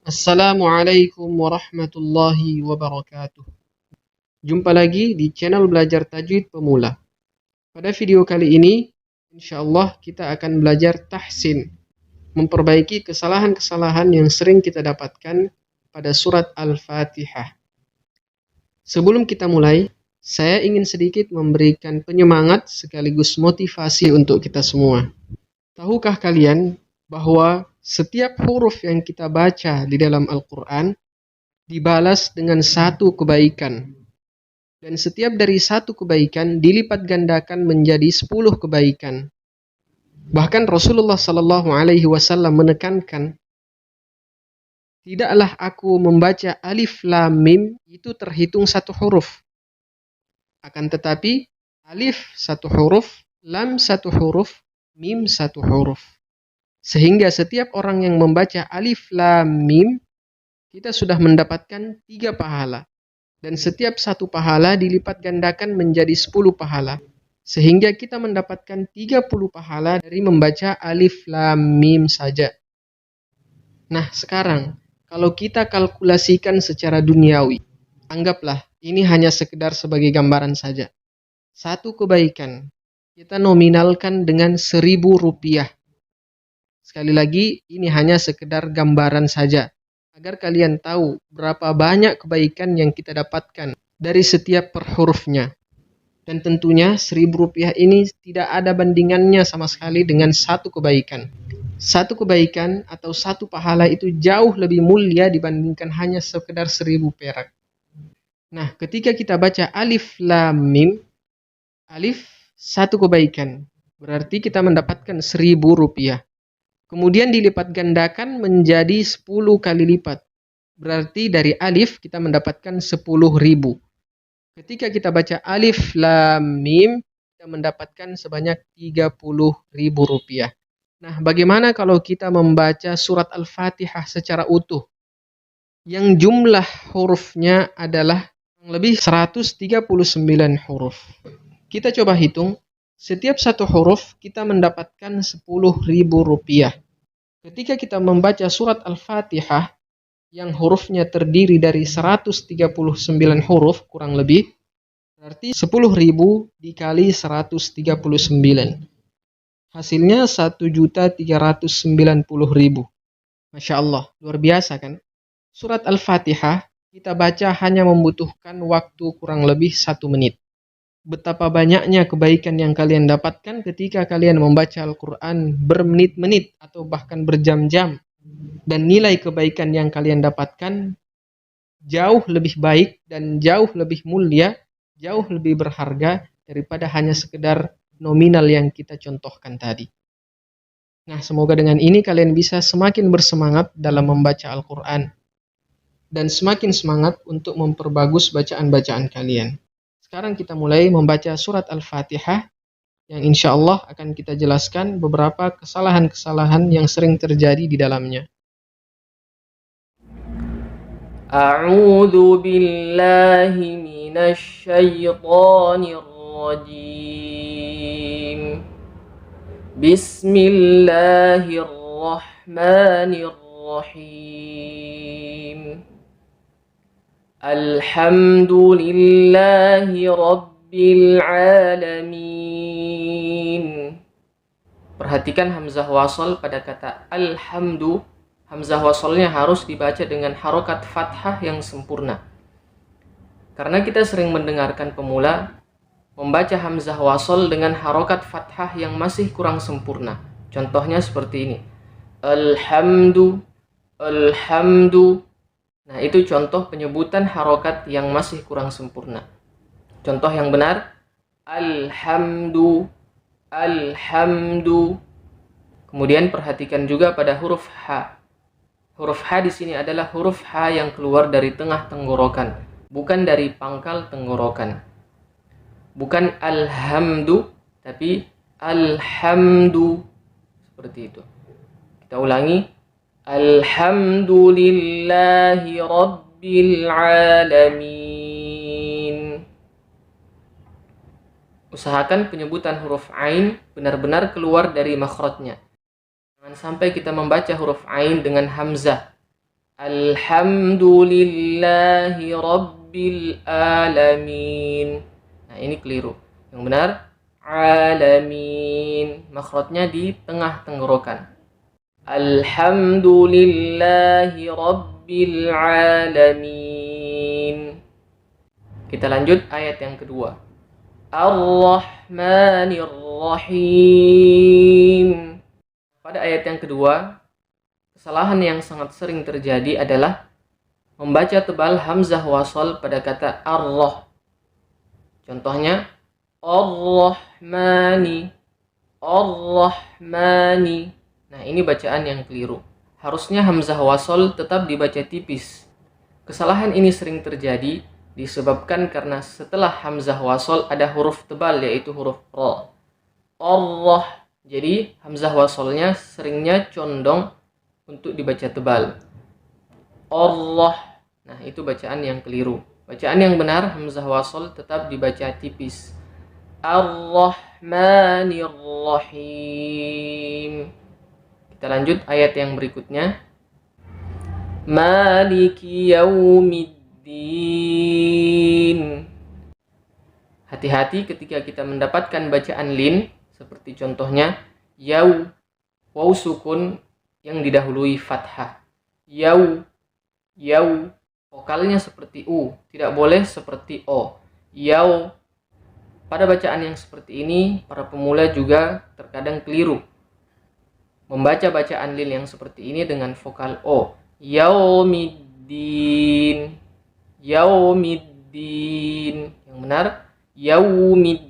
Assalamualaikum warahmatullahi wabarakatuh. Jumpa lagi di channel Belajar Tajwid Pemula. Pada video kali ini, insyaallah kita akan belajar tahsin, memperbaiki kesalahan-kesalahan yang sering kita dapatkan pada surat Al-Fatihah. Sebelum kita mulai, saya ingin sedikit memberikan penyemangat sekaligus motivasi untuk kita semua. Tahukah kalian bahwa setiap huruf yang kita baca di dalam Al-Quran dibalas dengan satu kebaikan. Dan setiap dari satu kebaikan dilipat gandakan menjadi 10 kebaikan. Bahkan Rasulullah SAW menekankan, tidaklah aku membaca alif lam mim itu terhitung satu huruf. Akan tetapi alif satu huruf, lam satu huruf, mim satu huruf. Sehingga setiap orang yang membaca alif lam mim, kita sudah mendapatkan 3 pahala. Dan setiap satu pahala dilipat gandakan menjadi 10 pahala. Sehingga kita mendapatkan 30 pahala dari membaca alif lam mim saja. Nah sekarang, kalau kita kalkulasikan secara duniawi, anggaplah ini hanya sekedar sebagai gambaran saja. Satu kebaikan, kita nominalkan dengan 1.000 rupiah. Sekali lagi, ini hanya sekedar gambaran saja, agar kalian tahu berapa banyak kebaikan yang kita dapatkan dari setiap per hurufnya. Dan tentunya 1.000 rupiah ini tidak ada bandingannya sama sekali dengan satu kebaikan. Satu kebaikan atau satu pahala itu jauh lebih mulia dibandingkan hanya sekedar 1.000 perak. Nah, ketika kita baca alif lam mim, alif satu kebaikan, berarti kita mendapatkan 1.000 rupiah. Kemudian dilipat gandakan menjadi 10 kali lipat. Berarti dari alif kita mendapatkan 10.000. Ketika kita baca alif lam mim, kita mendapatkan sebanyak 30.000 rupiah. Nah, bagaimana kalau kita membaca surat Al-Fatihah secara utuh? Yang jumlah hurufnya adalah lebih 139 huruf. Kita coba hitung, setiap satu huruf kita mendapatkan 10.000 rupiah. Ketika kita membaca surat Al-Fatihah yang hurufnya terdiri dari 139 huruf kurang lebih, berarti 10.000 dikali 139. Hasilnya 1.390.000. Masya Allah, luar biasa kan? Surat Al-Fatihah kita baca hanya membutuhkan waktu kurang lebih 1 menit. Betapa banyaknya kebaikan yang kalian dapatkan ketika kalian membaca Al-Quran bermenit-menit atau bahkan berjam-jam. Dan nilai kebaikan yang kalian dapatkan jauh lebih baik dan jauh lebih mulia, jauh lebih berharga daripada hanya sekedar nominal yang kita contohkan tadi. Nah, semoga dengan ini kalian bisa semakin bersemangat dalam membaca Al-Quran dan semakin semangat untuk memperbagus bacaan-bacaan kalian. Sekarang kita mulai membaca surat Al-Fatihah yang insya Allah akan kita jelaskan beberapa kesalahan-kesalahan yang sering terjadi di dalamnya. A'udzu billahi minasy syaithanir rajim. Bismillahirrahmanirrahim. Alhamdulillahi Rabbil Alamin. Perhatikan hamzah wasal pada kata alhamdu. Hamzah wasalnya harus dibaca dengan harokat fathah yang sempurna. Karena kita sering mendengarkan pemula membaca hamzah wasal dengan harokat fathah yang masih kurang sempurna. Contohnya seperti ini. Alhamdu, alhamdu. Nah, itu contoh penyebutan harokat yang masih kurang sempurna. Contoh yang benar, alhamdu, alhamdu. Kemudian perhatikan juga pada huruf H. Huruf H di sini adalah huruf H yang keluar dari tengah tenggorokan, bukan dari pangkal tenggorokan. Bukan alhamdu, tapi alhamdu. Seperti itu. Kita ulangi. Alhamdulillahi Rabbil Alamin. Usahakan penyebutan huruf Ain benar-benar keluar dari makhrajnya. Jangan sampai kita membaca huruf Ain dengan hamzah. Alhamdulillahi Rabbil Alamin. Nah, ini keliru. Yang benar, alamin. Makhrajnya di tengah tenggorokan. Alhamdulillahi Rabbil Alamin. Kita lanjut ayat yang kedua. Ar-Rahmanir Rahim. Pada ayat yang kedua, kesalahan yang sangat sering terjadi adalah membaca tebal hamzah wasal pada kata ar-rah. Contohnya, ar-rahmani, ar-rahmani. Nah, ini bacaan yang keliru. Harusnya hamzah wasal tetap dibaca tipis. Kesalahan ini sering terjadi disebabkan karena setelah hamzah wasal ada huruf tebal, yaitu huruf ra. ar-rah. Jadi hamzah wasalnya seringnya condong untuk dibaca tebal. Allah. Nah, itu bacaan yang keliru. Bacaan yang benar, hamzah wasal tetap dibaca tipis. Ar-Rahmanir Rahim. Kita lanjut ayat yang berikutnya. Maliki Yaumiddin. Hati-hati ketika kita mendapatkan bacaan lin, seperti contohnya yau, waw sukun yang didahului fathah. Yau, yau, vokalnya seperti u, tidak boleh seperti o. Yau. Pada bacaan yang seperti ini, para pemula juga terkadang keliru membaca bacaan lin yang seperti ini dengan vokal o. Yaumiddin, yaumiddin. Yang benar, yaumiddin.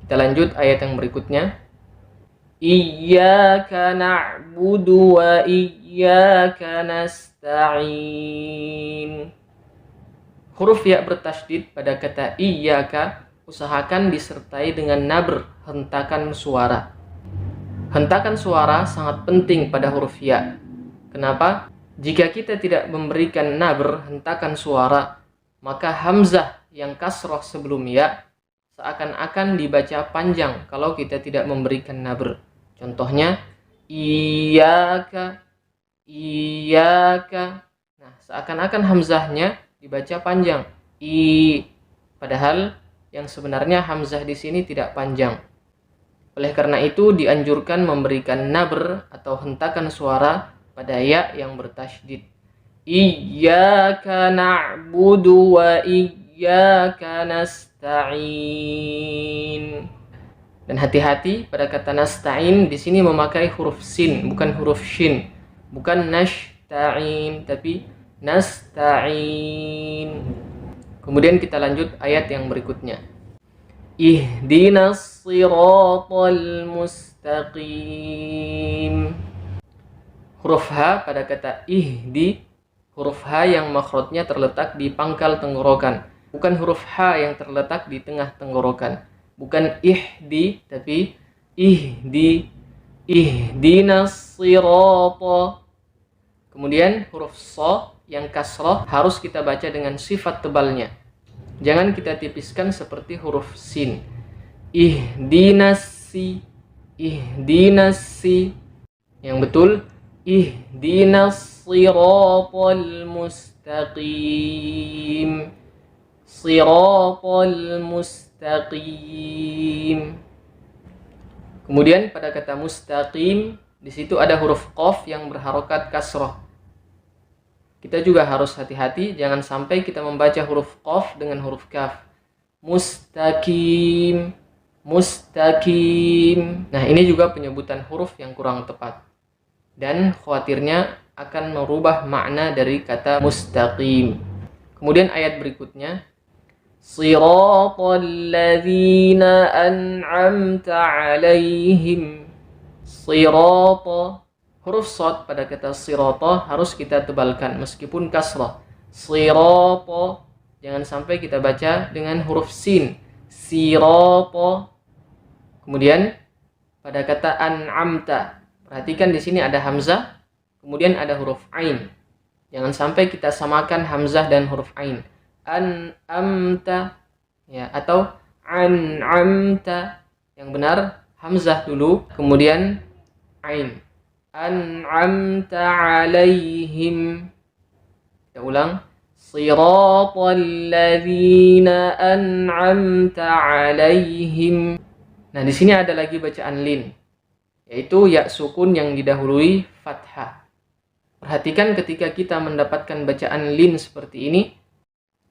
Kita lanjut ayat yang berikutnya. Iyyaka na'budu wa iyyaka nasta'in. Huruf ya bertasydid pada kata iyyaka usahakan disertai dengan nabr, hentakan suara. Hentakan suara sangat penting pada huruf ya. Kenapa? Jika kita tidak memberikan nabr, hentakan suara, maka hamzah yang kasroh sebelum ya seakan-akan dibaca panjang kalau kita tidak memberikan nabr. Contohnya, iyyaka, iyyaka. Nah, seakan-akan hamzahnya dibaca panjang. Padahal yang sebenarnya hamzah di sini tidak panjang. Oleh karena itu, dianjurkan memberikan nabr atau hentakan suara pada ya yang bertasydid. Iyyaka na'budu wa iyyaka nasta'in. Dan hati-hati pada kata nasta'in di sini memakai huruf sin, bukan huruf shin. Bukan nasta'in, tapi nasta'in. Kemudian kita lanjut ayat yang berikutnya. Ihdinas siratal mustaqim. Huruf H pada kata ihdi, huruf H yang makhrajnya terletak di pangkal tenggorokan, bukan huruf H yang terletak di tengah tenggorokan. Bukan ihdi, tapi ihdi. Ihdinas sirata. Kemudian huruf so yang kasroh harus kita baca dengan sifat tebalnya. Jangan kita tipiskan seperti huruf sin. Ihdinas si, ihdinas si. Yang betul, ihdinas siratal mustaqim. Siratal mustaqim. Kemudian pada kata mustaqim, di situ ada huruf qaf yang berharokat kasroh. Kita juga harus hati-hati, jangan sampai kita membaca huruf qaf dengan huruf kaf. Mustaqim, mustaqim. Nah, ini juga penyebutan huruf yang kurang tepat. Dan khawatirnya akan merubah makna dari kata mustaqim. Kemudian ayat berikutnya. Siratal ladzina an'amta 'alaihim. Sirata. Huruf shad pada kata sirata harus kita tebalkan meskipun kasrah. Sirata. Jangan sampai kita baca dengan huruf sin. Sirata. Kemudian pada kata an'amta, perhatikan di sini ada hamzah, kemudian ada huruf ain. Jangan sampai kita samakan hamzah dan huruf ain. An'amta, ya, atau an'amta. Yang benar hamzah dulu, kemudian ain. an'amta 'alaihim. Kita ulang. Siratal ladzina an'amta 'alaihim. Nah, di sini ada lagi bacaan lin, yaitu ya sukun yang didahului fathah. Perhatikan ketika kita mendapatkan bacaan lin seperti ini,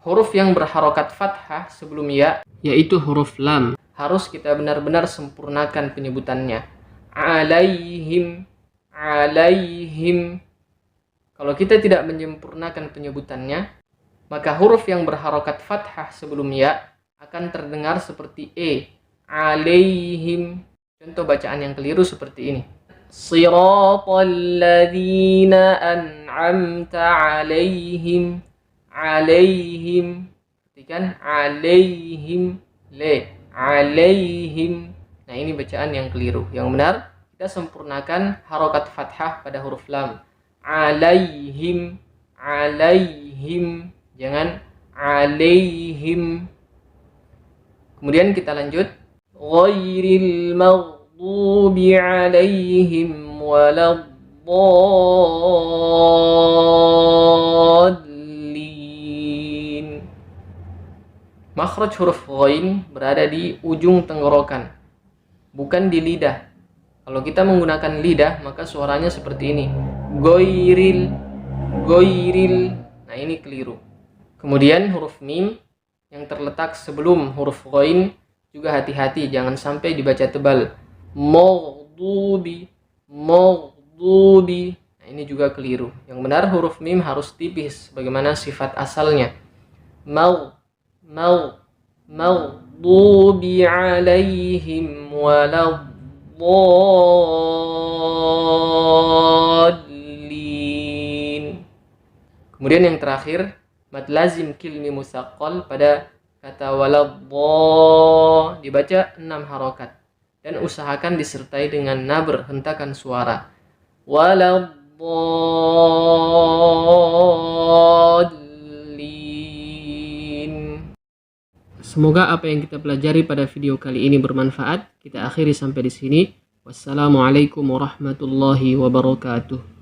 huruf yang berharokat fathah sebelum ya, yaitu huruf lam, harus kita benar-benar sempurnakan penyebutannya. Alaihim, alaihim. Kalau kita tidak menyempurnakan penyebutannya, maka huruf yang berharokat fathah sebelum ya akan terdengar seperti e. Alaihim. Contoh bacaan yang keliru seperti ini. Siratal ladzina an'amta 'alaihim. Alaihim. Perhatikan alaihim, le, alaihim. Nah, ini bacaan yang keliru. Yang benar, kita sempurnakan harokat fathah pada huruf lam. Alaihim, alaihim. Jangan alaihim. Kemudian kita lanjut. Ghairil maghdubi alaihim waladdallin. Makhraj huruf ghain berada di ujung tenggorokan, bukan di lidah. Kalau kita menggunakan lidah, maka suaranya seperti ini. Ghairil, ghairil. Nah, ini keliru. Kemudian huruf mim yang terletak sebelum huruf ghain juga hati-hati, jangan sampai dibaca tebal. Maghdubi, maghdubi. Nah, ini juga keliru. Yang benar huruf mim harus tipis bagaimana sifat asalnya. Maghdubi alaihim waladdallin. Kemudian yang terakhir, mad lazim kilmi musaqqal pada kata waladdo dibaca 6 harokat dan usahakan disertai dengan nabr, hentakan suara. Waladdallin. Semoga apa yang kita pelajari pada video kali ini bermanfaat. Kita akhiri sampai di sini. Wassalamualaikum warahmatullahi wabarakatuh.